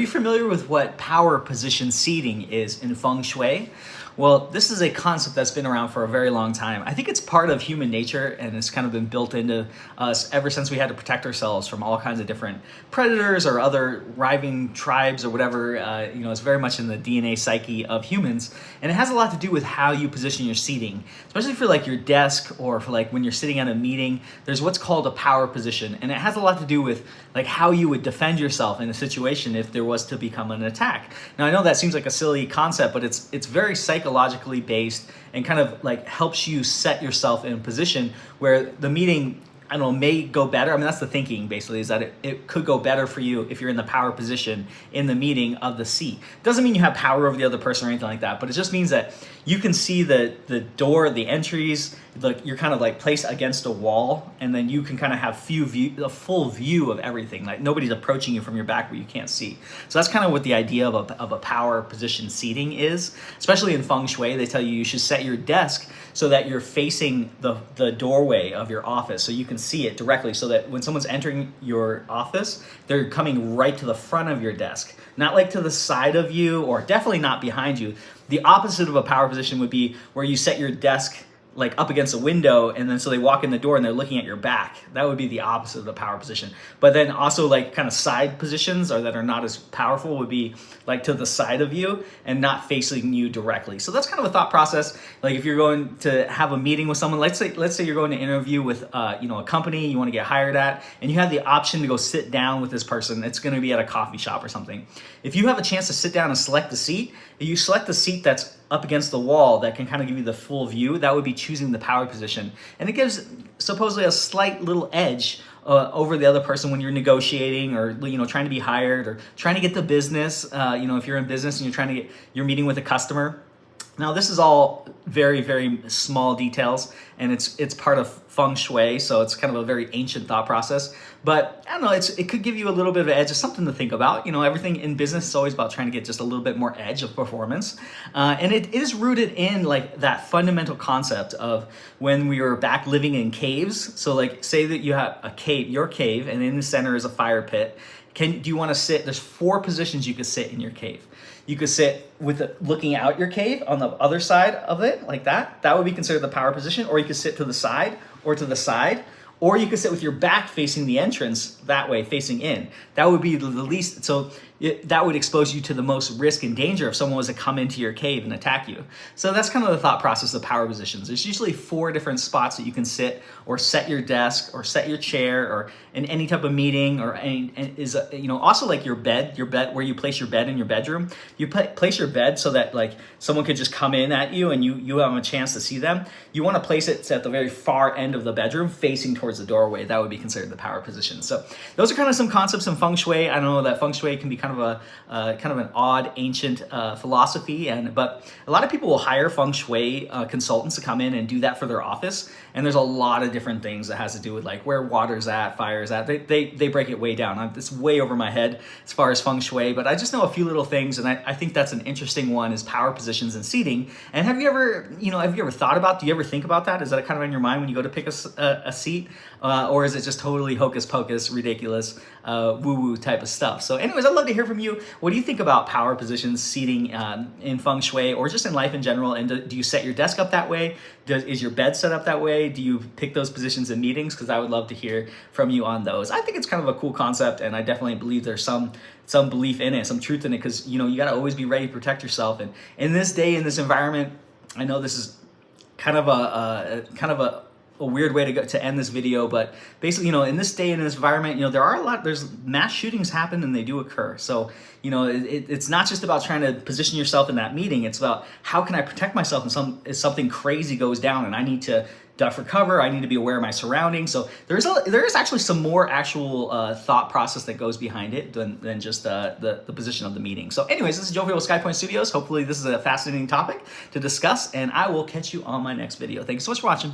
familiar with what power position seating is in feng shui? Well, this is a concept that's been around for a very long time. I think it's part of human nature and it's kind of been built into us ever since we had to protect ourselves from all kinds of different predators or other rivaling tribes or whatever. It's very much in the DNA psyche of humans. And it has a lot to do with how you position your seating, especially for like your desk or for like when you're sitting at a meeting. There's what's called a power position. And it has a lot to do with like how you would defend yourself in a situation if there was to become an attack. Now, I know that seems like a silly concept, but it's very psychologically based and kind of like helps you set yourself in a position where the meeting, I don't know, may go better. I mean, that's the thinking basically, is that it could go better for you if you're in the power position in the meeting of the seat. Doesn't mean you have power over the other person or anything like that, but it just means that you can see the door, the entries, like you're kind of like placed against a wall, and then you can kind of have a full view of everything. Like nobody's approaching you from your back where you can't see. So that's kind of what the idea of a power position seating is. Especially in feng shui, they tell you should set your desk so that you're facing the doorway of your office so you can see it directly, so that when someone's entering your office, they're coming right to the front of your desk, not like to the side of you, or definitely not behind you. The opposite of a power position would be where you set your desk like up against a window, and then so they walk in the door and they're looking at your back. That would be the opposite of the power position. But then also like kind of side positions or that are not as powerful would be like to the side of you and not facing you directly. So that's kind of a thought process. Like if you're going to have a meeting with someone, let's say you're going to interview with a company you want to get hired at, and you have the option to go sit down with this person. It's going to be at a coffee shop or something. If you have a chance to sit down and select the seat, you select the seat that's up against the wall that can kind of give you the full view. That would be choosing the power position. And it gives supposedly a slight little edge over the other person when you're negotiating or trying to be hired or trying to get the business. If you're in business and you're meeting with a customer. Now, this is all very, very small details, and it's part of feng shui, so it's kind of a very ancient thought process. But I don't know, it could give you a little bit of an edge, just something to think about. Everything in business is always about trying to get just a little bit more edge of performance, and it is rooted in like that fundamental concept of when we were back living in caves. So, like, say that you have your cave, and in the center is a fire pit. Do you want to sit? There's 4 positions you could sit in your cave. You could sit looking out your cave on the other side of it, like that. That would be considered the power position. Or you could sit to the side or to the side. Or you could sit with your back facing the entrance that way, facing in. That would be the least, that would expose you to the most risk and danger if someone was to come into your cave and attack you. So that's kind of the thought process of power positions. There's usually 4 different spots that you can sit or set your desk or set your chair or in any type of meeting or also like your bed where you place your bed in your bedroom. You place your bed so that like someone could just come in at you and you have a chance to see them. You want to place it at the very far end of the bedroom facing towards the doorway. That would be considered the power position. So those are kind of some concepts in feng shui. I know that feng shui can be kind of an odd ancient philosophy, but a lot of people will hire feng shui consultants to come in and do that for their office. And there's a lot of different things that has to do with like where water's at, fire's at. They break it way down. It's way over my head as far as feng shui, but I just know a few little things, and I think that's an interesting one is power positions and seating. And have you ever thought about? Do you ever think about that? Is that kind of in your mind when you go to pick a seat, or is it just totally hocus pocus, ridiculous, woo-woo type of stuff? So anyways, I'd love to hear from you. What do you think about power positions, seating in feng shui, or just in life in general? And do you set your desk up that way? Is your bed set up that way? Do you pick those positions in meetings? Because I would love to hear from you on those. I think it's kind of a cool concept, and I definitely believe there's some belief in it, some truth in it, because you got to always be ready to protect yourself. And in this day, in this environment, I know this is kind of a weird way to end this video, but basically, in this day, in this environment, there's mass shootings happen and they do occur. So, it's not just about trying to position yourself in that meeting. It's about how can I protect myself if something crazy goes down and I need to duck for cover. I need to be aware of my surroundings. So there is actually some more actual thought process that goes behind it than just the position of the meeting. So anyways, this is Joe here with SkyPoint Studios. Hopefully this is a fascinating topic to discuss, and I will catch you on my next video. Thank you so much for watching.